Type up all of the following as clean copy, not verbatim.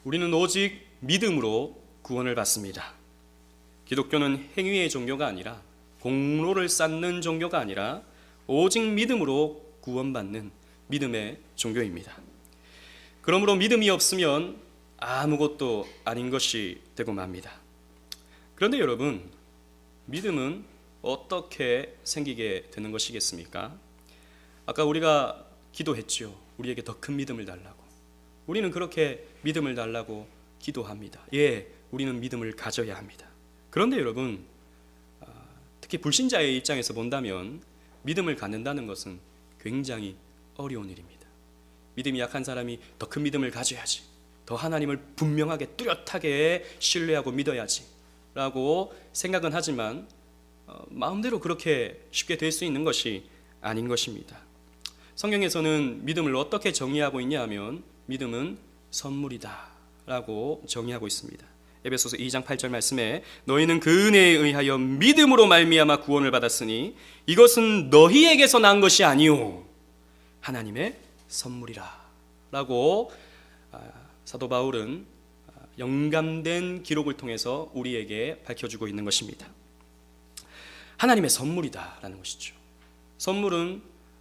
우리는 오직 믿음으로 구원을 받습니다. 기독교는 행위의 종교가 아니라, 공로를 쌓는 종교가 아니라 오직 믿음으로 구원받는 믿음의 종교입니다. 그러므로 믿음이 없으면 아무것도 아닌 것이 되고 맙니다. 그런데 여러분, 믿음은 어떻게 생기게 되는 것이겠습니까? 아까 우리가 기도했죠. 우리에게 더 큰 믿음을 달라고. 우리는 그렇게 믿음을 달라고 기도합니다. 예, 우리는 믿음을 가져야 합니다. 그런데 여러분, 특히 불신자의 입장에서 본다면 믿음을 갖는다는 것은 굉장히 어려운 일입니다. 믿음이 약한 사람이 더 큰 믿음을 가져야지, 더 하나님을 분명하게 뚜렷하게 신뢰하고 믿어야지 라고 생각은 하지만 마음대로 그렇게 쉽게 될 수 있는 것이 아닌 것입니다. 성경에서는 믿음을 어떻게 정의하고 있냐 하면 믿음은 선물이다 라고 정의하고 있습니다. 에베소서 2장 8절 말씀에 너희는 그 은혜에 의하여 믿음으로 말미암아 구원을 받았으니 이것은 너희에게서 난 것이 아니요 하나님의 선물이라 라고 사도 바울은 영감된 기록을 통해서 우리에게 밝혀주고 있는 것입니다. 하나님의 선물이다라는 것이죠.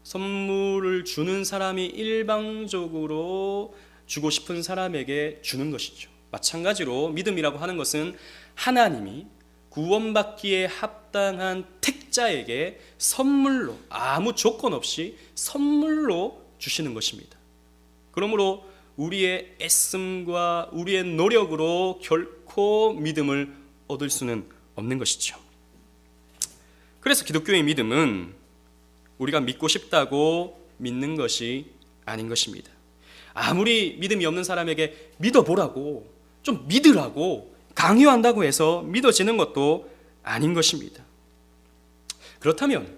선물을 주는 사람이 일방적으로 주고 싶은 사람에게 주는 것이죠. 마찬가지로 믿음이라고 하는 것은 하나님이 구원받기에 합당한 택자에게 선물로, 아무 조건 없이 선물로 주시는 것입니다. 그러므로 우리의 애씀과 우리의 노력으로 결코 믿음을 얻을 수는 없는 것이죠. 그래서 기독교의 믿음은 우리가 믿고 싶다고 믿는 것이 아닌 것입니다. 아무리 믿음이 없는 사람에게 믿어보라고, 좀 믿으라고 강요한다고 해서 믿어지는 것도 아닌 것입니다. 그렇다면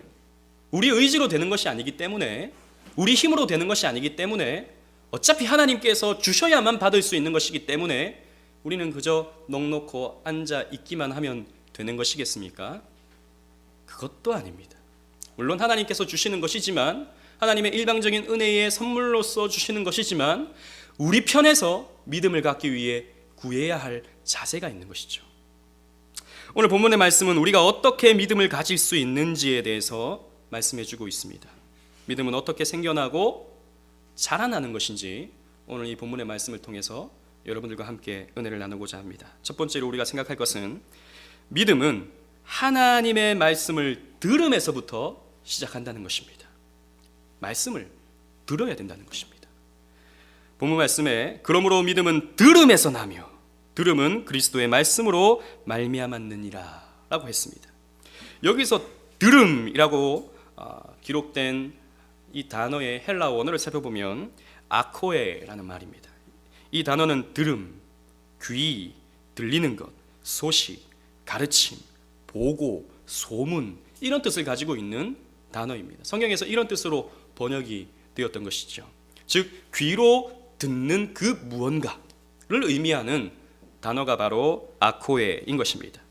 우리 의지로 되는 것이 아니기 때문에, 우리 힘으로 되는 것이 아니기 때문에, 어차피 하나님께서 주셔야만 받을 수 있는 것이기 때문에 우리는 그저 넋놓고 앉아 있기만 하면 되는 것이겠습니까? 그것도 아닙니다. 물론 하나님께서 주시는 것이지만, 하나님의 일방적인 은혜의 선물로서 주시는 것이지만, 우리 편에서 믿음을 갖기 위해 구해야 할 자세가 있는 것이죠. 오늘 본문의 말씀은 우리가 어떻게 믿음을 가질 수 있는지에 대해서 말씀해 주고 있습니다. 믿음은 어떻게 생겨나고 자라나는 것인지 오늘 이 본문의 말씀을 통해서 여러분들과 함께 은혜를 나누고자 합니다. 첫 번째로 우리가 생각할 것은, 믿음은 하나님의 말씀을 들음에서부터 시작한다는 것입니다. 말씀을 들어야 된다는 것입니다. 본문 말씀에 그러므로 믿음은 들음에서 나며 들음은 그리스도의 말씀으로 말미암았느니라 라고 했습니다. 여기서 들음이라고 기록된 이 단어의 헬라어 원어를 살펴보면 아코에라는 말입니다. 이 단어는 들음, 귀, 들리는 것, 소식, 가르침, 보고, 소문, 이런 뜻을 가지고 있는 단어입니다. 성경에서 이런 뜻으로 번역이 되었던 것이죠. 즉 귀로 듣는 그 무언가를 의미하는 단어가 바로 아코에인 것입니다.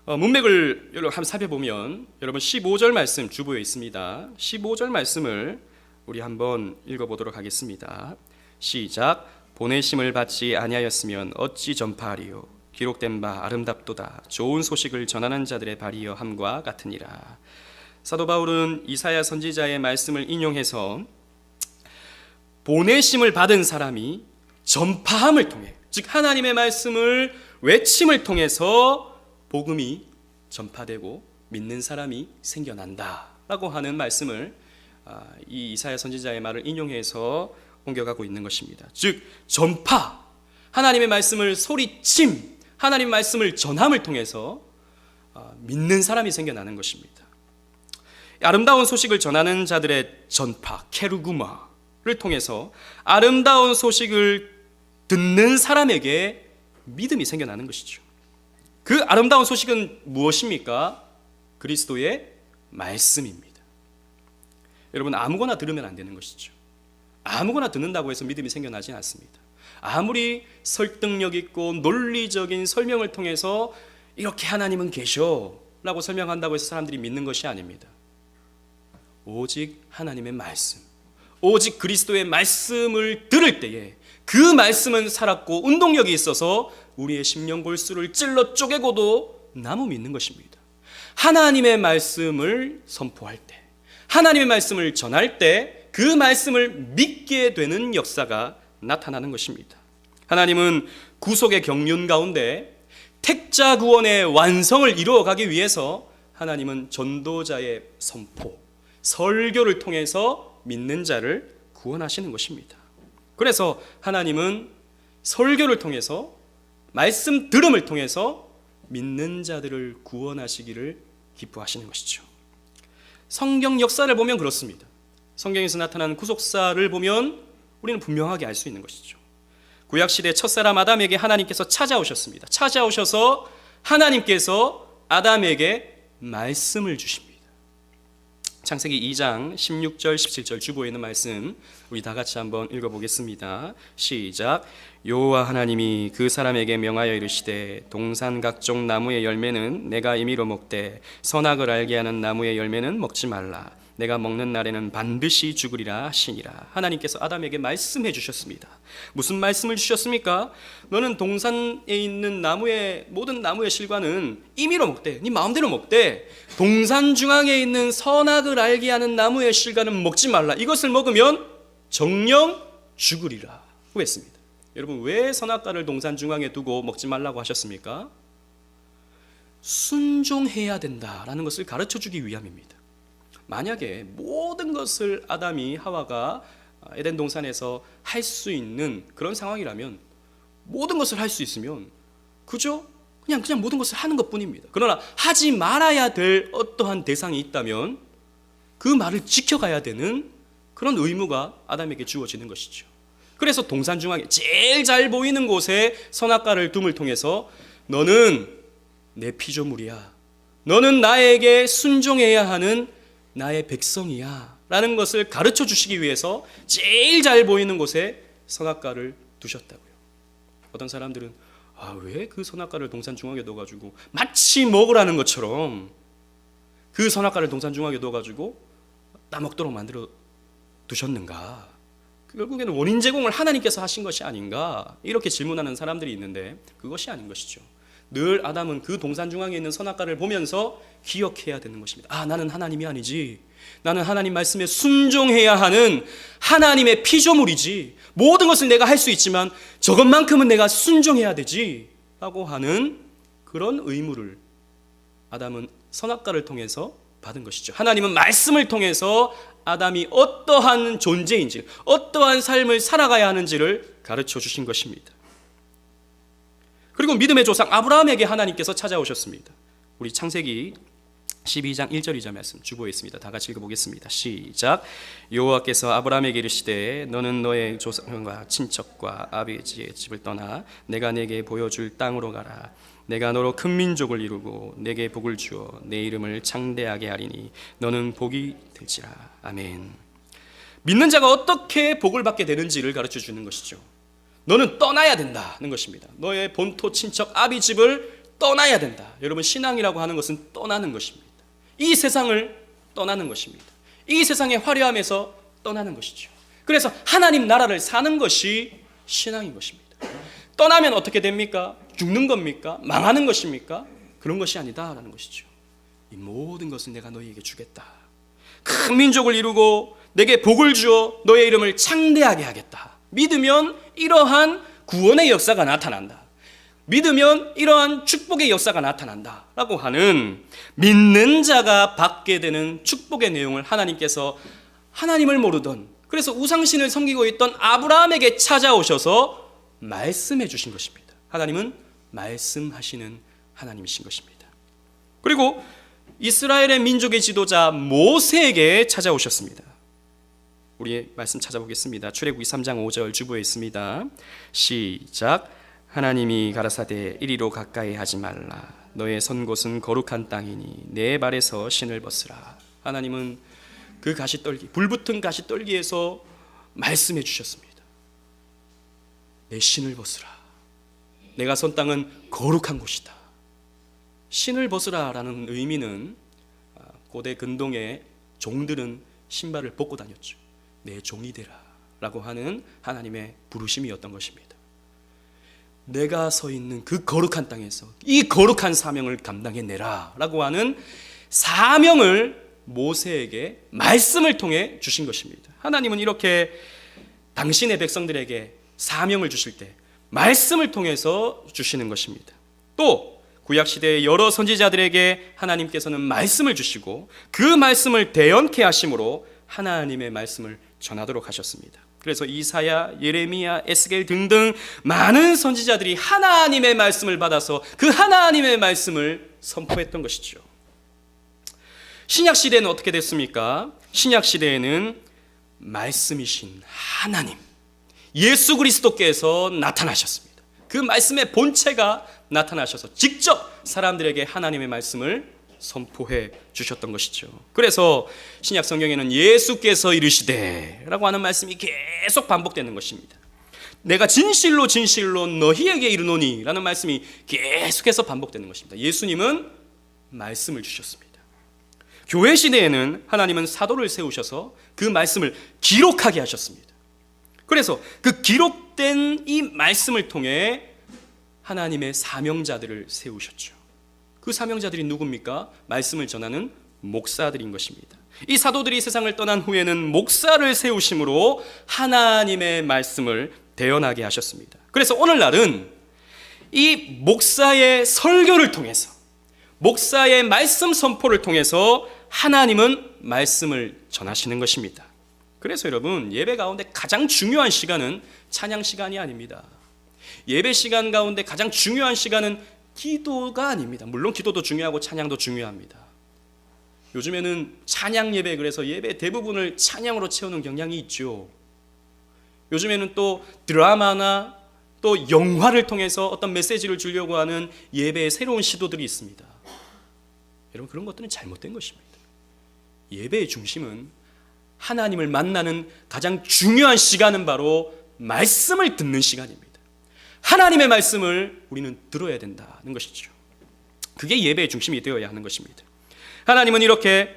문맥을 여러분 한번 살펴보면 여러분 15절 말씀 주보에 있습니다. 15절 말씀을 우리 한번 읽어보도록 하겠습니다. 시작. 보내심을 받지 아니하였으면 어찌 전파하리요. 기록된 바 아름답도다. 좋은 소식을 전하는 자들의 발이여 함과 같으니라. 사도 바울은 이사야 선지자의 말씀을 인용해서 보내심을 받은 사람이 전파함을 통해, 즉 하나님의 말씀을 외침을 통해서 복음이 전파되고 믿는 사람이 생겨난다라고 하는 말씀을 이 이사야 선지자의 말을 인용해서 옮겨가고 있는 것입니다. 즉 전파, 하나님의 말씀을 소리침, 하나님 말씀을 전함을 통해서 믿는 사람이 생겨나는 것입니다. 아름다운 소식을 전하는 자들의 전파, 케루구마를 통해서 아름다운 소식을 듣는 사람에게 믿음이 생겨나는 것이죠. 그 아름다운 소식은 무엇입니까? 그리스도의 말씀입니다. 여러분, 아무거나 들으면 안 되는 것이죠. 아무거나 듣는다고 해서 믿음이 생겨나지 않습니다. 아무리 설득력 있고 논리적인 설명을 통해서 이렇게 하나님은 계셔 라고 설명한다고 해서 사람들이 믿는 것이 아닙니다. 오직 하나님의 말씀, 오직 그리스도의 말씀을 들을 때에 그 말씀은 살았고 운동력이 있어서 우리의 심령 골수를 찔러 쪼개고도 남음 있는 것입니다. 하나님의 말씀을 선포할 때, 하나님의 말씀을 전할 때 그 말씀을 믿게 되는 역사가 나타나는 것입니다. 하나님은 구속의 경륜 가운데 택자 구원의 완성을 이루어가기 위해서 하나님은 전도자의 선포, 설교를 통해서 믿는 자를 구원하시는 것입니다. 그래서 하나님은 설교를 통해서, 말씀 들음을 통해서 믿는 자들을 구원하시기를 기뻐하시는 것이죠. 성경 역사를 보면 그렇습니다. 성경에서 나타나는 구속사를 보면 우리는 분명하게 알 수 있는 것이죠. 구약시대 첫사람 아담에게 하나님께서 찾아오셨습니다. 찾아오셔서 하나님께서 아담에게 말씀을 주십니다. 창세기 2장 16절 17절 주보에 있는 말씀 우리 다 같이 한번 읽어보겠습니다. 시작. 여호와 하나님이 그 사람에게 명하여 이르시되 동산 각종 나무의 열매는 내가 임의로 먹되 선악을 알게 하는 나무의 열매는 먹지 말라. 내가 먹는 날에는 반드시 죽으리라 하시니라. 하나님께서 아담에게 말씀해 주셨습니다. 무슨 말씀을 주셨습니까? 너는 동산에 있는 나무의 모든 나무의 실과는 임의로 먹되, 네 마음대로 먹되, 동산 중앙에 있는 선악을 알게 하는 나무의 실과는 먹지 말라. 이것을 먹으면 정령 죽으리라 고 했습니다. 여러분, 왜 선악과를 동산 중앙에 두고 먹지 말라고 하셨습니까? 순종해야 된다라는 것을 가르쳐 주기 위함입니다. 만약에 모든 것을 아담이 하와가 에덴 동산에서 할 수 있는 그런 상황이라면, 모든 것을 할 수 있으면 그저 그냥 모든 것을 하는 것뿐입니다. 그러나 하지 말아야 될 어떠한 대상이 있다면 그 말을 지켜가야 되는 그런 의무가 아담에게 주어지는 것이죠. 그래서 동산 중앙에 제일 잘 보이는 곳에 선악과를 둠을 통해서 너는 내 피조물이야, 너는 나에게 순종해야 하는 나의 백성이야 라는 것을 가르쳐 주시기 위해서 제일 잘 보이는 곳에 선악과를 두셨다고요. 어떤 사람들은 왜 그 선악과를 동산 중앙에 넣어가지고 마치 먹으라는 것처럼 그 선악과를 동산 중앙에 넣어가지고 따먹도록 만들어 두셨는가? 결국에는 원인 제공을 하나님께서 하신 것이 아닌가? 이렇게 질문하는 사람들이 있는데 그것이 아닌 것이죠. 늘 아담은 그 동산 중앙에 있는 선악과를 보면서 기억해야 되는 것입니다. 나는 하나님이 아니지, 나는 하나님 말씀에 순종해야 하는 하나님의 피조물이지, 모든 것을 내가 할 수 있지만 저것만큼은 내가 순종해야 되지 라고 하는 그런 의무를 아담은 선악과를 통해서 받은 것이죠. 하나님은 말씀을 통해서 아담이 어떠한 존재인지, 어떠한 삶을 살아가야 하는지를 가르쳐 주신 것입니다. 그리고 믿음의 조상 아브라함에게 하나님께서 찾아오셨습니다. 우리 창세기 12장 1절 2절 말씀 주보에 있습니다. 다 같이 읽어보겠습니다. 시작. 여호와께서 아브라함에게 이르시되 너는 너의 조상과 친척과 아버지의 집을 떠나 내가 내게 보여줄 땅으로 가라. 내가 너로 큰 민족을 이루고 내게 복을 주어 내 이름을 창대하게 하리니 너는 복이 될지라. 아멘. 믿는 자가 어떻게 복을 받게 되는지를 가르쳐 주는 것이죠. 너는 떠나야 된다는 것입니다. 너의 본토 친척 아비 집을 떠나야 된다. 여러분, 신앙이라고 하는 것은 떠나는 것입니다. 이 세상을 떠나는 것입니다. 이 세상의 화려함에서 떠나는 것이죠. 그래서 하나님 나라를 사는 것이 신앙인 것입니다. 떠나면 어떻게 됩니까? 죽는 겁니까? 망하는 것입니까? 그런 것이 아니다라는 것이죠. 이 모든 것은 내가 너희에게 주겠다. 큰 민족을 이루고 내게 복을 주어 너의 이름을 창대하게 하겠다. 믿으면 이러한 구원의 역사가 나타난다. 믿으면 이러한 축복의 역사가 나타난다 라고 하는, 믿는 자가 받게 되는 축복의 내용을 하나님께서 하나님을 모르던, 그래서 우상신을 섬기고 있던 아브라함에게 찾아오셔서 말씀해 주신 것입니다. 하나님은 말씀하시는 하나님이신 것입니다. 그리고 이스라엘의 민족의 지도자 모세에게 찾아오셨습니다. 우리 말씀 찾아보겠습니다. 출애굽기 3장 5절 주보에 있습니다. 시작. 하나님이 가라사대 이리로 가까이 하지 말라. 너의 선 곳은 거룩한 땅이니 내 발에서 신을 벗으라. 하나님은 그 가시떨기, 불붙은 가시떨기에서 말씀해 주셨습니다. 내 신을 벗으라. 내가 선 땅은 거룩한 곳이다. 신을 벗으라라는 의미는 고대 근동의 종들은 신발을 벗고 다녔죠. 내 종이 되라 라고 하는 하나님의 부르심이었던 것입니다. 내가 서 있는 그 거룩한 땅에서 이 거룩한 사명을 감당해내라 라고 하는 사명을 모세에게 말씀을 통해 주신 것입니다. 하나님은 이렇게 당신의 백성들에게 사명을 주실 때 말씀을 통해서 주시는 것입니다. 또 구약시대의 여러 선지자들에게 하나님께서는 말씀을 주시고 그 말씀을 대언케 하심으로 하나님의 말씀을 전하도록 하셨습니다. 그래서 이사야, 예레미야, 에스겔 등등 많은 선지자들이 하나님의 말씀을 받아서 그 하나님의 말씀을 선포했던 것이죠. 신약시대는 어떻게 됐습니까? 신약시대에는 말씀이신 하나님, 예수 그리스도께서 나타나셨습니다. 그 말씀의 본체가 나타나셔서 직접 사람들에게 하나님의 말씀을 선포해 주셨던 것이죠. 그래서 신약 성경에는 예수께서 이르시되 라고 하는 말씀이 계속 반복되는 것입니다. 내가 진실로 진실로 너희에게 이르노니 라는 말씀이 계속해서 반복되는 것입니다. 예수님은 말씀을 주셨습니다. 교회 시대에는 하나님은 사도를 세우셔서 그 말씀을 기록하게 하셨습니다. 그래서 그 기록된 이 말씀을 통해 하나님의 사명자들을 세우셨죠. 그 사명자들이 누굽니까? 말씀을 전하는 목사들인 것입니다. 이 사도들이 세상을 떠난 후에는 목사를 세우심으로 하나님의 말씀을 대언하게 하셨습니다. 그래서 오늘날은 이 목사의 설교를 통해서, 목사의 말씀 선포를 통해서 하나님은 말씀을 전하시는 것입니다. 그래서 여러분, 예배 가운데 가장 중요한 시간은 찬양 시간이 아닙니다. 예배 시간 가운데 가장 중요한 시간은 기도가 아닙니다. 물론 기도도 중요하고 찬양도 중요합니다. 요즘에는 찬양 예배, 그래서 예배 대부분을 찬양으로 채우는 경향이 있죠. 요즘에는 또 드라마나 또 영화를 통해서 어떤 메시지를 주려고 하는 예배의 새로운 시도들이 있습니다. 여러분, 그런 것들은 잘못된 것입니다. 예배의 중심은 하나님을 만나는 가장 중요한 시간은 바로 말씀을 듣는 시간입니다. 하나님의 말씀을 우리는 들어야 된다는 것이죠. 그게 예배의 중심이 되어야 하는 것입니다. 하나님은 이렇게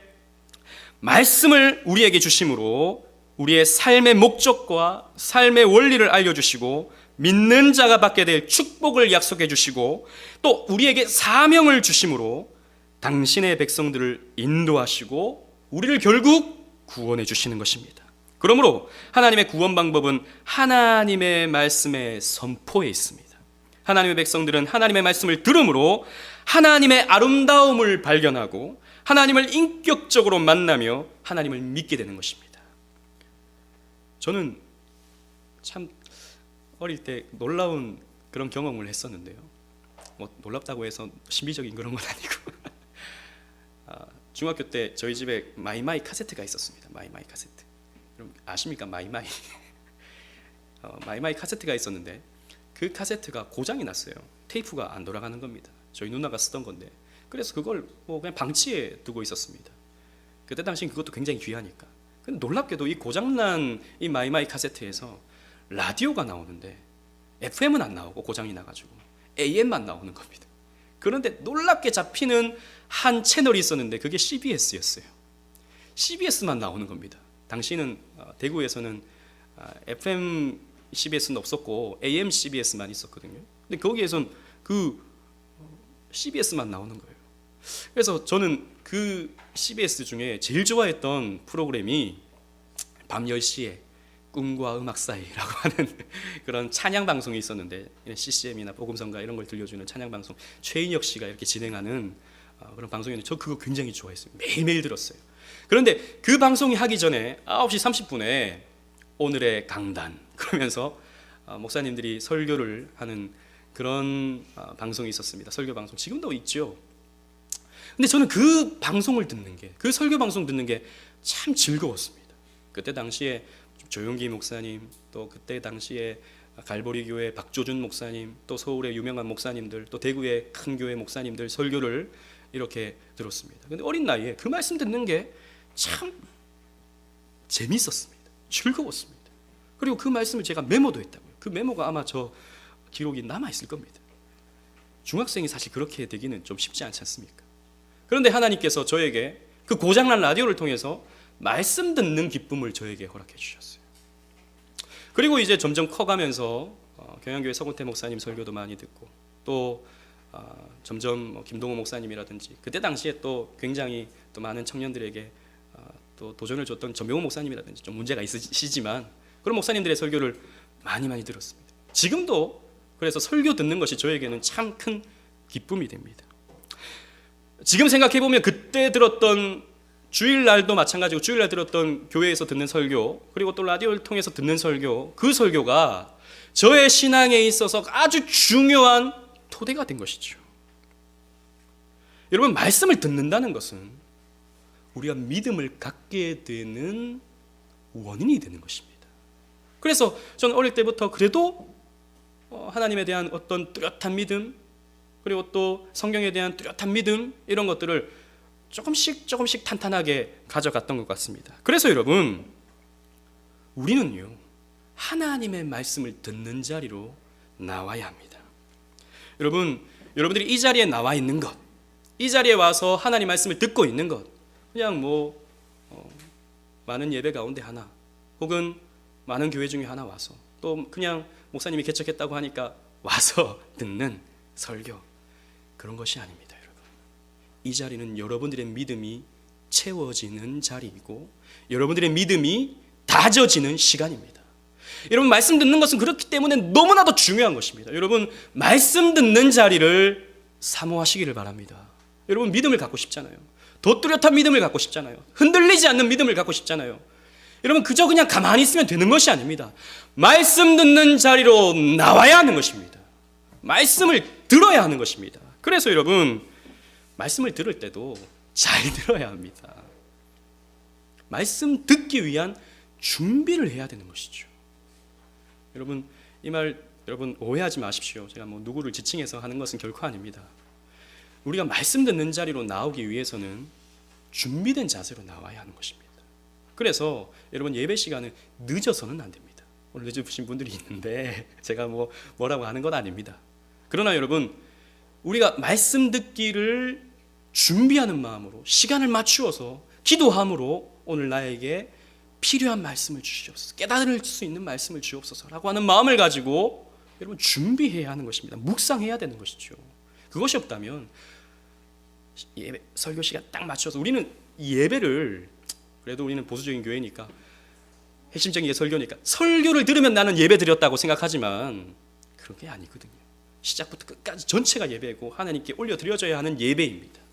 말씀을 우리에게 주심으로 우리의 삶의 목적과 삶의 원리를 알려주시고 믿는 자가 받게 될 축복을 약속해 주시고 또 우리에게 사명을 주심으로 당신의 백성들을 인도하시고 우리를 결국 구원해 주시는 것입니다. 그러므로 하나님의 구원 방법은 하나님의 말씀의 선포에 있습니다. 하나님의 백성들은 하나님의 말씀을 들음으로 하나님의 아름다움을 발견하고 하나님을 인격적으로 만나며 하나님을 믿게 되는 것입니다. 저는 참 어릴 때 놀라운 그런 경험을 했었는데요. 뭐 놀랍다고 해서 신비적인 그런 건 아니고 중학교 때 저희 집에 마이마이 카세트가 있었습니다. 마이마이 카세트. 여러분 아십니까? 마이마이. 마이마이 카세트가 있었는데 그 카세트가 고장이 났어요. 테이프가 안 돌아가는 겁니다. 저희 누나가 쓰던 건데 그래서 그걸 뭐 그냥 방치해 두고 있었습니다. 그때 당시 그것도 굉장히 귀하니까. 근데 놀랍게도 이 고장난 이 마이마이 카세트에서 라디오가 나오는데 FM은 안 나오고 고장이 나가지고 AM만 나오는 겁니다. 그런데 놀랍게 잡히는 한 채널이 있었는데 그게 CBS였어요. CBS만 나오는 겁니다. 당시는 대구에서는 FM CBS는 없었고 AM CBS만 있었거든요. 근데 거기에선 그 CBS만 나오는 거예요. 그래서 저는 그 CBS 중에 제일 좋아했던 프로그램이 밤 10시에 꿈과 음악 사이라고 하는 그런 찬양 방송이 있었는데 CCM이나 복음성가 이런 걸 들려주는 찬양 방송 최인혁 씨가 이렇게 진행하는 그런 방송이었는데 저 그거 굉장히 좋아했어요. 매일매일 들었어요. 그런데 그 방송이 하기 전에 9시 30분에 오늘의 강단 그러면서 목사님들이 설교를 하는 그런 방송이 있었습니다. 설교 방송 지금도 있죠. 근데 저는 그 방송을 듣는 게, 그 설교 방송 듣는 게 참 즐거웠습니다. 그때 당시에 조용기 목사님, 또 그때 당시에 갈보리 교회 박조준 목사님, 또 서울의 유명한 목사님들, 또 대구의 큰 교회 목사님들 설교를 이렇게 들었습니다. 근데 어린 나이에 그 말씀 듣는 게 참 재밌었습니다. 즐거웠습니다. 그리고 그 말씀을 제가 메모도 했다고요. 그 메모가 아마 저 기록이 남아있을 겁니다. 중학생이 사실 그렇게 되기는 좀 쉽지 않지 않습니까? 그런데 하나님께서 저에게 그 고장난 라디오를 통해서 말씀 듣는 기쁨을 저에게 허락해 주셨어요. 그리고 이제 점점 커가면서 경양교회 서군태 목사님 설교도 많이 듣고 또 점점 김동호 목사님이라든지 그때 당시에 또 굉장히 또 많은 청년들에게 또 도전을 줬던 전병호 목사님이라든지 좀 문제가 있으시지만 그런 목사님들의 설교를 많이 들었습니다. 지금도 그래서 설교 듣는 것이 저에게는 참 큰 기쁨이 됩니다. 지금 생각해 보면 그때 들었던 주일날도 마찬가지고 주일날 들었던 교회에서 듣는 설교 그리고 또 라디오를 통해서 듣는 설교 그 설교가 저의 신앙에 있어서 아주 중요한 토대가 된 것이죠. 여러분 말씀을 듣는다는 것은 우리가 믿음을 갖게 되는 원인이 되는 것입니다. 그래서 저는 어릴 때부터 그래도 하나님에 대한 어떤 뚜렷한 믿음 그리고 또 성경에 대한 뚜렷한 믿음 이런 것들을 조금씩 탄탄하게 가져갔던 것 같습니다. 그래서 여러분 우리는요 하나님의 말씀을 듣는 자리로 나와야 합니다. 여러분들이 이 자리에 나와 있는 것, 이 자리에 와서 하나님 말씀을 듣고 있는 것, 그냥 많은 예배 가운데 하나, 혹은 많은 교회 중에 하나 와서 또 그냥 목사님이 개척했다고 하니까 와서 듣는 설교 그런 것이 아닙니다, 여러분. 이 자리는 여러분들의 믿음이 채워지는 자리이고 여러분들의 믿음이 다져지는 시간입니다. 여러분 말씀 듣는 것은 그렇기 때문에 너무나도 중요한 것입니다. 여러분 말씀 듣는 자리를 사모하시기를 바랍니다. 여러분 믿음을 갖고 싶잖아요. 더 뚜렷한 믿음을 갖고 싶잖아요. 흔들리지 않는 믿음을 갖고 싶잖아요. 여러분 그저 그냥 가만히 있으면 되는 것이 아닙니다. 말씀 듣는 자리로 나와야 하는 것입니다. 말씀을 들어야 하는 것입니다. 그래서 여러분 말씀을 들을 때도 잘 들어야 합니다. 말씀 듣기 위한 준비를 해야 되는 것이죠. 여러분 이 말 여러분 오해하지 마십시오. 제가 누구를 지칭해서 하는 것은 결코 아닙니다. 우리가 말씀 듣는 자리로 나오기 위해서는 준비된 자세로 나와야 하는 것입니다. 그래서 여러분 예배 시간은 늦어서는 안 됩니다. 오늘 늦으신 분들이 있는데 제가 뭐라고 하는 건 아닙니다. 그러나 여러분 우리가 말씀 듣기를 준비하는 마음으로 시간을 맞추어서 기도함으로 오늘 나에게 필요한 말씀을 주시옵소서, 깨달을 수 있는 말씀을 주옵소서라고 하는 마음을 가지고 여러분 준비해야 하는 것입니다. 묵상해야 되는 것이죠. 그것이 없다면 예배, 설교 시간 딱 맞춰서 우리는 예배를 그래도 우리는 보수적인 교회니까 핵심적인 게 설교니까 설교를 들으면 나는 예배 드렸다고 생각하지만 그런 게 아니거든요. 시작부터 끝까지 전체가 예배고 하나님께 올려드려져야 하는 예배입니다.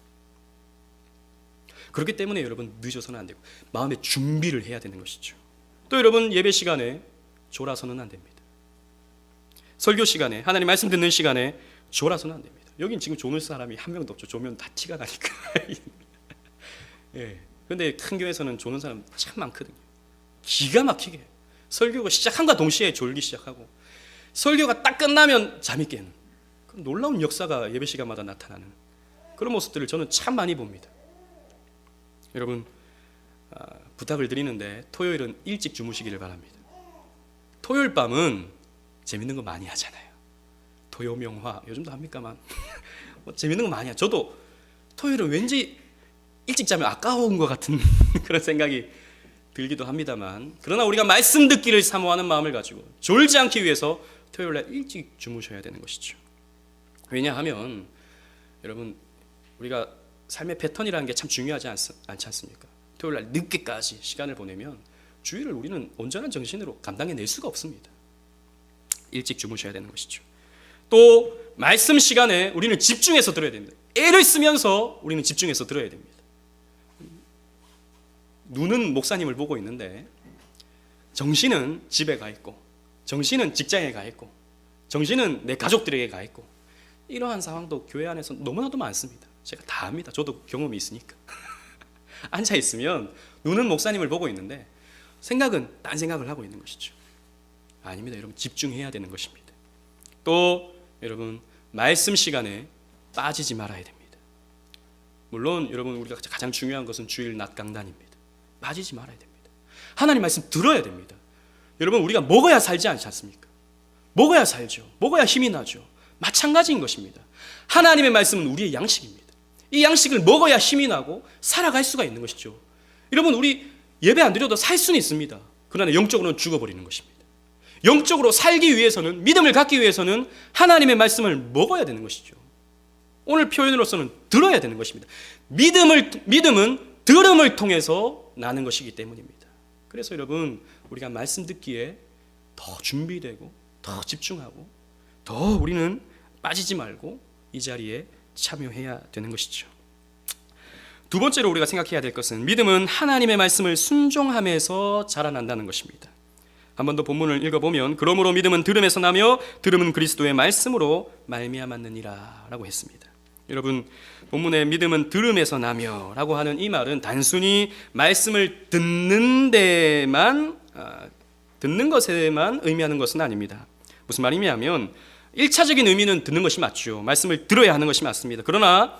그렇기 때문에 여러분 늦어서는 안 되고 마음의 준비를 해야 되는 것이죠. 또 여러분 예배 시간에 졸아서는 안 됩니다. 설교 시간에 하나님 말씀 듣는 시간에 졸아서는 안 됩니다. 여긴 지금 조는 사람이 한 명도 없죠. 조면 다 티가 나니까. 예. 근데 큰 교회에서는 조는 사람 참 많거든요. 기가 막히게 설교가 시작한과 동시에 졸기 시작하고 설교가 딱 끝나면 잠이 깨는 놀라운 역사가 예배 시간마다 나타나는 그런 모습들을 저는 참 많이 봅니다. 여러분 부탁을 드리는데 토요일은 일찍 주무시기를 바랍니다. 토요일 밤은 재밌는 거 많이 하잖아요. 토요명화 요즘도 합니까만 재밌는 거 많이 하죠. 저도 토요일은 왠지 일찍 자면 아까운 것 같은 그런 생각이 들기도 합니다만 그러나 우리가 말씀 듣기를 사모하는 마음을 가지고 졸지 않기 위해서 토요일날 일찍 주무셔야 되는 것이죠. 왜냐하면 여러분 우리가 삶의 패턴이라는 게 참 중요하지 않지 않습니까? 토요일날 늦게까지 시간을 보내면 주일을 우리는 온전한 정신으로 감당해낼 수가 없습니다. 일찍 주무셔야 되는 것이죠. 또 말씀 시간에 우리는 집중해서 들어야 됩니다. 애를 쓰면서 우리는 집중해서 들어야 됩니다. 눈은 목사님을 보고 있는데 정신은 집에 가 있고 정신은 직장에 가 있고 정신은 내 가족들에게 가 있고 이러한 상황도 교회 안에서 너무나도 많습니다. 제가 다 압니다. 저도 경험이 있으니까. 앉아 있으면 눈은 목사님을 보고 있는데 생각은 딴 생각을 하고 있는 것이죠. 아닙니다. 여러분 집중해야 되는 것입니다. 또 여러분 말씀 시간에 빠지지 말아야 됩니다. 물론 여러분 우리가 가장 중요한 것은 주일 낮 강단입니다. 빠지지 말아야 됩니다. 하나님 말씀 들어야 됩니다. 여러분 우리가 먹어야 살지 않지 않습니까? 먹어야 살죠. 먹어야 힘이 나죠. 마찬가지인 것입니다. 하나님의 말씀은 우리의 양식입니다. 이 양식을 먹어야 힘이 나고 살아갈 수가 있는 것이죠. 여러분 우리 예배 안 드려도 살 수는 있습니다. 그러나 영적으로는 죽어버리는 것입니다. 영적으로 살기 위해서는, 믿음을 갖기 위해서는 하나님의 말씀을 먹어야 되는 것이죠. 오늘 표현으로서는 들어야 되는 것입니다. 믿음은 들음을 통해서 나는 것이기 때문입니다. 그래서 여러분, 우리가 말씀 듣기에 더 준비되고 더 집중하고 더 우리는 빠지지 말고 이 자리에 참여해야 되는 것이죠. 두 번째로 우리가 생각해야 될 것은 믿음은 하나님의 말씀을 순종하면서 자라난다는 것입니다. 한 번 더 본문을 읽어보면 그러므로 믿음은 들음에서 나며 들음은 그리스도의 말씀으로 말미암았느니라 라고 했습니다. 여러분, 본문의 믿음은 들음에서 나며 라고 하는 이 말은 단순히 말씀을 듣는 것에만 의미하는 것은 아닙니다. 무슨 말이냐면 1차적인 의미는 듣는 것이 맞죠. 말씀을 들어야 하는 것이 맞습니다. 그러나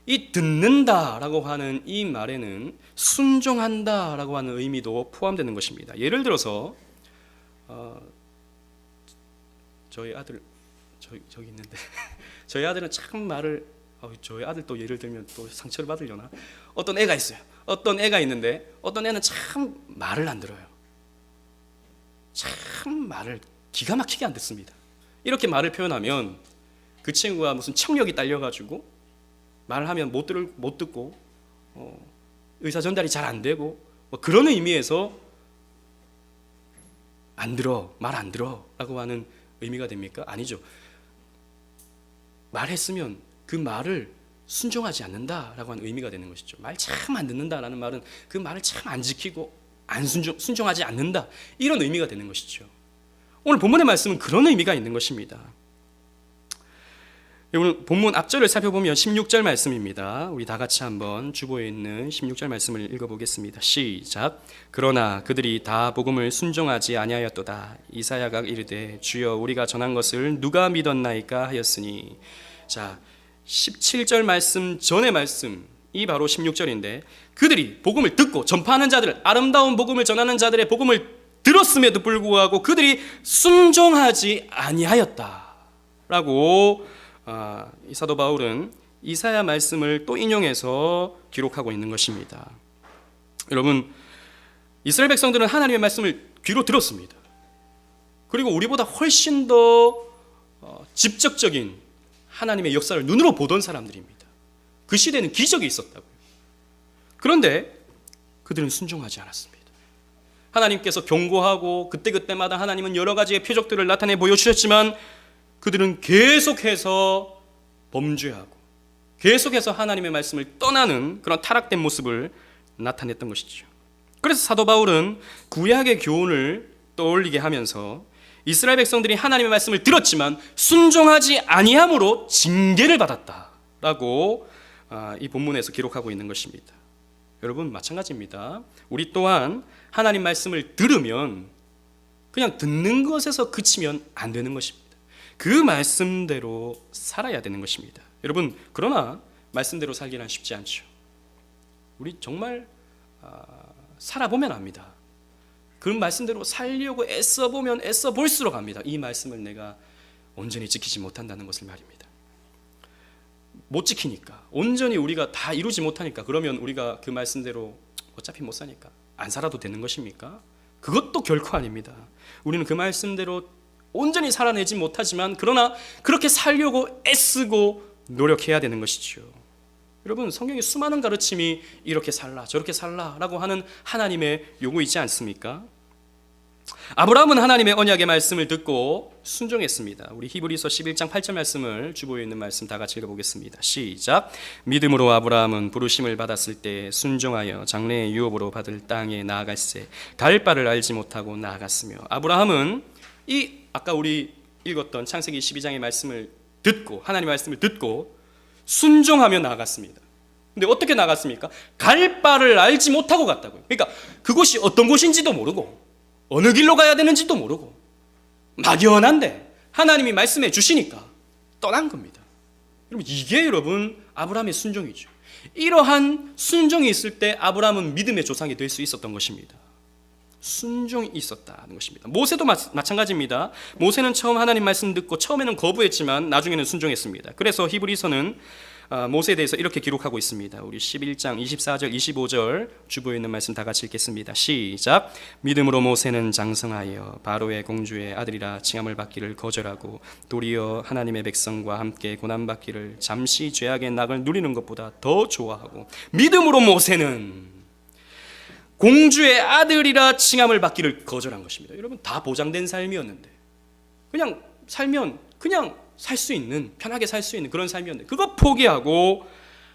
이 듣는다라고 하는 이 말에는 순종한다라고 하는 의미도 포함되는 것입니다. 예를 들어서 저희 아들 저기 있는데 저희 아들은 참 말을 저희 아들 또 예를 들면 또 상처를 받으려나? 어떤 애가 있어요. 어떤 애가 있는데 어떤 애는 참 말을 안 들어요. 참 말을 기가 막히게 안 듣습니다. 이렇게 말을 표현하면 그 친구가 무슨 청력이 딸려가지고 말을 하면 못 듣고 의사 전달이 잘 안 되고 그런 의미에서 말 안 들어 라고 하는 의미가 됩니까? 아니죠. 말했으면 그 말을 순종하지 않는다라고 하는 의미가 되는 것이죠. 말 참 안 듣는다라는 말은 그 말을 참 안 지키고 순종하지 않는다, 이런 의미가 되는 것이죠. 오늘 본문의 말씀은 그런 의미가 있는 것입니다. 오늘 본문 앞절을 살펴보면 16절 말씀입니다. 우리 다 같이 한번 주보에 있는 16절 말씀을 읽어보겠습니다. 시작. 그러나 그들이 다 복음을 순종하지 아니하였도다. 이사야가 이르되 주여 우리가 전한 것을 누가 믿었나이까 하였으니. 자, 17절 말씀 전의 말씀이 바로 16절인데 그들이 복음을 듣고 전파하는 자들, 아름다운 복음을 전하는 자들의 복음을 들었음에도 불구하고 그들이 순종하지 아니하였다라고 이 사도 바울은 이사야 말씀을 또 인용해서 기록하고 있는 것입니다. 여러분, 이스라엘 백성들은 하나님의 말씀을 귀로 들었습니다. 그리고 우리보다 훨씬 더 직접적인 하나님의 역사를 눈으로 보던 사람들입니다. 그 시대는 기적이 있었다고요. 그런데 그들은 순종하지 않았습니다. 하나님께서 경고하고 그때그때마다 하나님은 여러 가지의 표적들을 나타내 보여주셨지만 그들은 계속해서 범죄하고 계속해서 하나님의 말씀을 떠나는 그런 타락된 모습을 나타냈던 것이죠. 그래서 사도 바울은 구약의 교훈을 떠올리게 하면서 이스라엘 백성들이 하나님의 말씀을 들었지만 순종하지 아니함으로 징계를 받았다라고 이 본문에서 기록하고 있는 것입니다. 여러분, 마찬가지입니다. 우리 또한 하나님 말씀을 들으면 그냥 듣는 것에서 그치면 안 되는 것입니다. 그 말씀대로 살아야 되는 것입니다. 여러분, 그러나 말씀대로 살기는 쉽지 않죠. 우리 정말 살아보면 압니다. 그 말씀대로 살려고 애써보면 애써볼수록 압니다. 이 말씀을 내가 온전히 지키지 못한다는 것을 말입니다. 못 지키니까, 온전히 우리가 다 이루지 못하니까, 그러면 우리가 그 말씀대로 어차피 못 사니까 안 살아도 되는 것입니까? 그것도 결코 아닙니다. 우리는 그 말씀대로 온전히 살아내지 못하지만 그러나 그렇게 살려고 애쓰고 노력해야 되는 것이죠. 여러분, 성경에 수많은 가르침이 이렇게 살라 저렇게 살라라고 하는 하나님의 요구이지 않습니까? 아브라함은 하나님의 언약의 말씀을 듣고 순종했습니다. 우리 히브리서 11장 8절 말씀을 주보에 있는 말씀 다 같이 읽어보겠습니다. 시작. 믿음으로 아브라함은 부르심을 받았을 때 순종하여 장래의 유업으로 받을 땅에 나아갈새 갈 바를 알지 못하고 나아갔으며. 아브라함은 이 아까 우리 읽었던 창세기 12장의 말씀을 듣고 하나님의 말씀을 듣고 순종하며 나아갔습니다. 근데 어떻게 나갔습니까? 갈 바를 알지 못하고 갔다고요. 그러니까 그곳이 어떤 곳인지도 모르고 어느 길로 가야 되는지도 모르고 막연한데 하나님이 말씀해 주시니까 떠난 겁니다. 여러분, 이게 여러분 아브라함의 순종이죠. 이러한 순종이 있을 때 아브라함은 믿음의 조상이 될 수 있었던 것입니다. 순종이 있었다는 것입니다. 모세도 마찬가지입니다. 모세는 처음 하나님 말씀 듣고 처음에는 거부했지만 나중에는 순종했습니다. 그래서 히브리서는 모세에 대해서 이렇게 기록하고 있습니다. 우리 11장 24절 25절 주보에 있는 말씀 다 같이 읽겠습니다. 시작. 믿음으로 모세는 장성하여 바로의 공주의 아들이라 칭함을 받기를 거절하고 도리어 하나님의 백성과 함께 고난받기를 잠시 죄악의 낙을 누리는 것보다 더 좋아하고, 믿음으로 모세는 공주의 아들이라 칭함을 받기를 거절한 것입니다. 여러분, 다 보장된 삶이었는데, 그냥 살면 그냥 살 수 있는, 편하게 살 수 있는 그런 삶이었는데, 그거 포기하고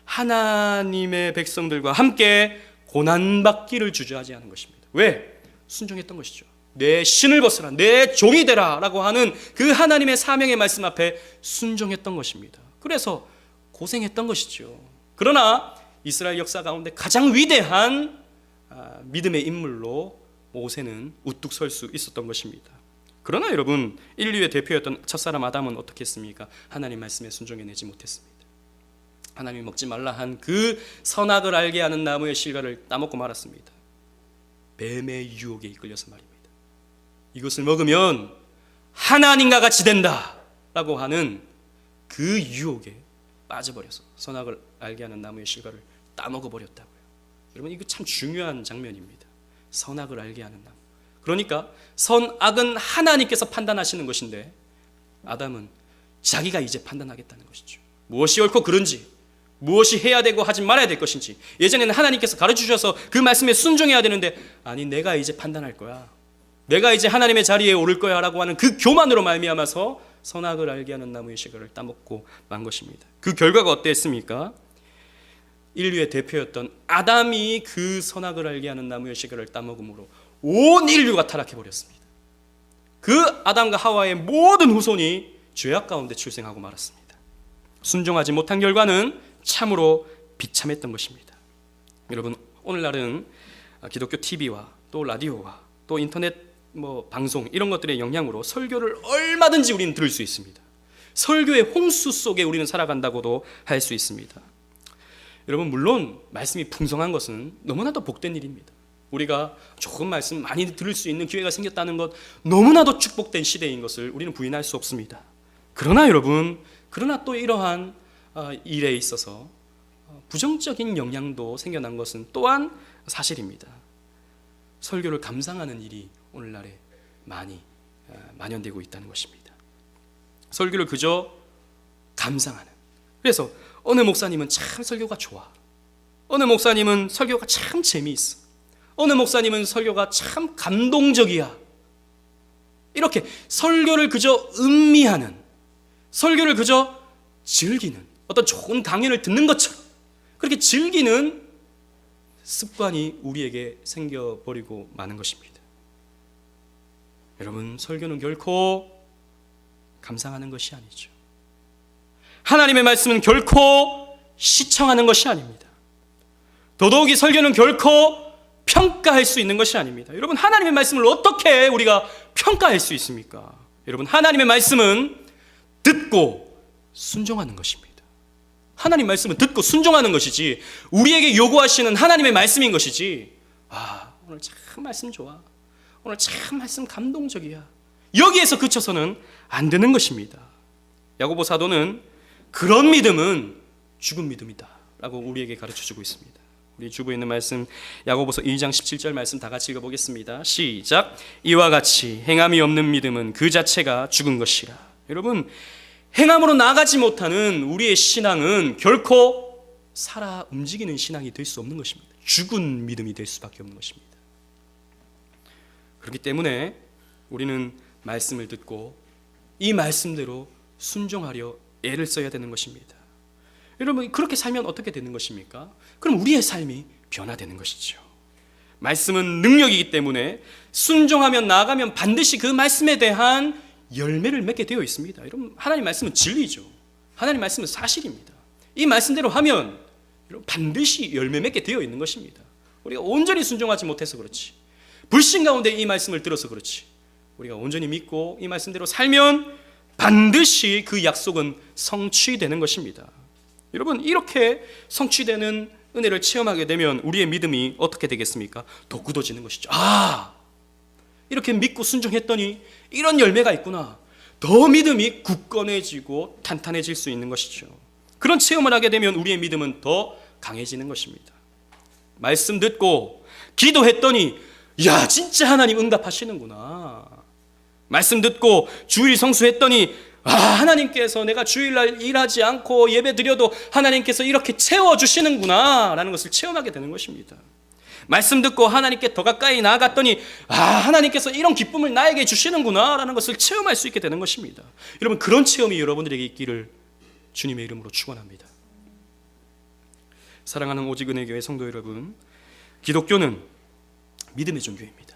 하나님의 백성들과 함께 고난받기를 주저하지 않은 것입니다. 왜? 순종했던 것이죠. 내 신을 벗으라, 내 종이 되라 라고 하는 그 하나님의 사명의 말씀 앞에 순종했던 것입니다. 그래서 고생했던 것이죠. 그러나 이스라엘 역사 가운데 가장 위대한 믿음의 인물로 모세는 우뚝 설 수 있었던 것입니다. 그러나 여러분, 인류의 대표였던 첫사람 아담은 어떻게 했습니까? 하나님 말씀에 순종해내지 못했습니다. 하나님이 먹지 말라 한 그 선악을 알게 하는 나무의 실과를 따먹고 말았습니다. 뱀의 유혹에 이끌려서 말입니다. 이것을 먹으면 하나님과 같이 된다 라고 하는 그 유혹에 빠져버려서 선악을 알게 하는 나무의 실과를 따먹어버렸다고요. 여러분, 이거 참 중요한 장면입니다. 선악을 알게 하는 나무. 그러니까 선악은 하나님께서 판단하시는 것인데, 아담은 자기가 이제 판단하겠다는 것이죠. 무엇이 옳고 그른지, 무엇이 해야 되고 하지 말아야 될 것인지. 예전에는 하나님께서 가르쳐주셔서 그 말씀에 순종해야 되는데, 아니 내가 이제 판단할 거야, 내가 이제 하나님의 자리에 오를 거야 라고 하는 그 교만으로 말미암아서 선악을 알게 하는 나무의 실과를 따먹고 만 것입니다. 그 결과가 어땠습니까? 인류의 대표였던 아담이 그 선악을 알게 하는 나무의 실과를 따먹음으로 온 인류가 타락해버렸습니다. 그 아담과 하와의 모든 후손이 죄악 가운데 출생하고 말았습니다. 순종하지 못한 결과는 참으로 비참했던 것입니다. 여러분, 오늘날은 기독교 TV와 또 라디오와 또 인터넷 방송 이런 것들의 영향으로 설교를 얼마든지 우리는 들을 수 있습니다. 설교의 홍수 속에 우리는 살아간다고도 할 수 있습니다. 여러분, 물론 말씀이 풍성한 것은 너무나도 복된 일입니다. 우리가 좋은 말씀 많이 들을 수 있는 기회가 생겼다는 것, 너무나도 축복된 시대인 것을 우리는 부인할 수 없습니다. 그러나 여러분, 또 이러한 일에 있어서 부정적인 영향도 생겨난 것은 또한 사실입니다. 설교를 감상하는 일이 오늘날에 많이 만연되고 있다는 것입니다. 설교를 그저 감상하는. 그래서 어느 목사님은 참 설교가 좋아, 어느 목사님은 설교가 참 재미있어, 어느 목사님은 설교가 참 감동적이야, 이렇게 설교를 그저 음미하는, 설교를 그저 즐기는, 어떤 좋은 강연을 듣는 것처럼 그렇게 즐기는 습관이 우리에게 생겨버리고 마는 것입니다. 여러분, 설교는 결코 감상하는 것이 아니죠. 하나님의 말씀은 결코 시청하는 것이 아닙니다. 더더욱이 설교는 결코 평가할 수 있는 것이 아닙니다. 여러분, 하나님의 말씀을 어떻게 우리가 평가할 수 있습니까? 여러분, 하나님의 말씀은 듣고 순종하는 것입니다. 하나님 말씀은 듣고 순종하는 것이지, 우리에게 요구하시는 하나님의 말씀인 것이지, 오늘 참 말씀 좋아, 오늘 참 말씀 감동적이야, 여기에서 그쳐서는 안 되는 것입니다. 야고보 사도는 그런 믿음은 죽은 믿음이다 라고 우리에게 가르쳐주고 있습니다. 우리 주부에 있는 말씀, 야고보서 2장 17절 말씀 다 같이 읽어보겠습니다. 시작. 이와 같이 행함이 없는 믿음은 그 자체가 죽은 것이라. 여러분, 행함으로 나가지 못하는 우리의 신앙은 결코 살아 움직이는 신앙이 될 수 없는 것입니다. 죽은 믿음이 될 수밖에 없는 것입니다. 그렇기 때문에 우리는 말씀을 듣고 이 말씀대로 순종하려 애를 써야 되는 것입니다. 여러분, 그렇게 살면 어떻게 되는 것입니까? 그럼 우리의 삶이 변화되는 것이죠. 말씀은 능력이기 때문에 순종하면, 나아가면 반드시 그 말씀에 대한 열매를 맺게 되어 있습니다. 여러분, 하나님 말씀은 진리죠. 하나님 말씀은 사실입니다. 이 말씀대로 하면 여러분, 반드시 열매 맺게 되어 있는 것입니다. 우리가 온전히 순종하지 못해서 그렇지, 불신 가운데 이 말씀을 들어서 그렇지, 우리가 온전히 믿고 이 말씀대로 살면 반드시 그 약속은 성취되는 것입니다. 여러분, 이렇게 성취되는 은혜를 체험하게 되면 우리의 믿음이 어떻게 되겠습니까? 더 굳어지는 것이죠. 이렇게 믿고 순종했더니 이런 열매가 있구나. 더 믿음이 굳건해지고 탄탄해질 수 있는 것이죠. 그런 체험을 하게 되면 우리의 믿음은 더 강해지는 것입니다. 말씀 듣고 기도했더니 야, 진짜 하나님 응답하시는구나. 말씀 듣고 주일 성수했더니 하나님께서 내가 주일날 일하지 않고 예배 드려도 하나님께서 이렇게 채워주시는구나 라는 것을 체험하게 되는 것입니다. 말씀 듣고 하나님께 더 가까이 나아갔더니 하나님께서 이런 기쁨을 나에게 주시는구나 라는 것을 체험할 수 있게 되는 것입니다. 여러분, 그런 체험이 여러분들에게 있기를 주님의 이름으로 축원합니다. 사랑하는 오직은혜교회 성도 여러분, 기독교는 믿음의 종교입니다.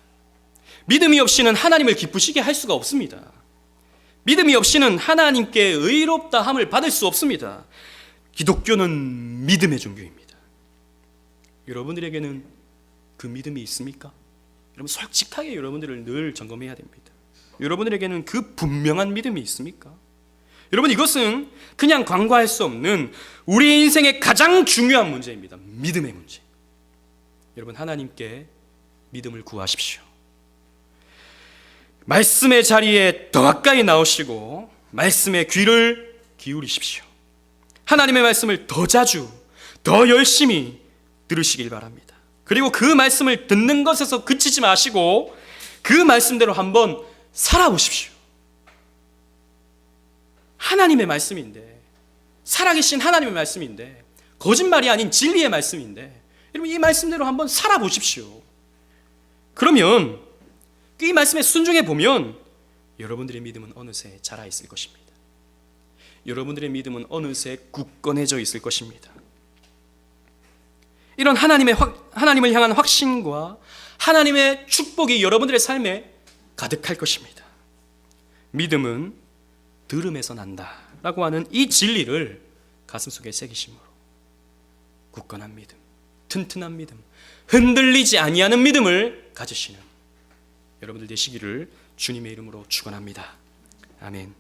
믿음이 없이는 하나님을 기쁘시게 할 수가 없습니다. 믿음이 없이는 하나님께 의롭다 함을 받을 수 없습니다. 기독교는 믿음의 종교입니다. 여러분들에게는 그 믿음이 있습니까? 여러분, 솔직하게 여러분들을 늘 점검해야 됩니다. 여러분들에게는 그 분명한 믿음이 있습니까? 여러분, 이것은 그냥 간과할 수 없는 우리 인생의 가장 중요한 문제입니다. 믿음의 문제. 여러분, 하나님께 믿음을 구하십시오. 말씀의 자리에 더 가까이 나오시고 말씀의 귀를 기울이십시오. 하나님의 말씀을 더 자주, 더 열심히 들으시길 바랍니다. 그리고 그 말씀을 듣는 것에서 그치지 마시고 그 말씀대로 한번 살아보십시오. 하나님의 말씀인데, 살아계신 하나님의 말씀인데, 거짓말이 아닌 진리의 말씀인데, 여러분, 이 말씀대로 한번 살아보십시오. 그러면 이 말씀에 순종해 보면 여러분들의 믿음은 어느새 자라 있을 것입니다. 여러분들의 믿음은 어느새 굳건해져 있을 것입니다. 이런 하나님을 향한 확신과 하나님의 축복이 여러분들의 삶에 가득할 것입니다. 믿음은 들음에서 난다 라고 하는 이 진리를 가슴속에 새기심으로 굳건한 믿음, 튼튼한 믿음, 흔들리지 아니하는 믿음을 가지시는 여러분들 되시기를 주님의 이름으로 축원합니다. 아멘.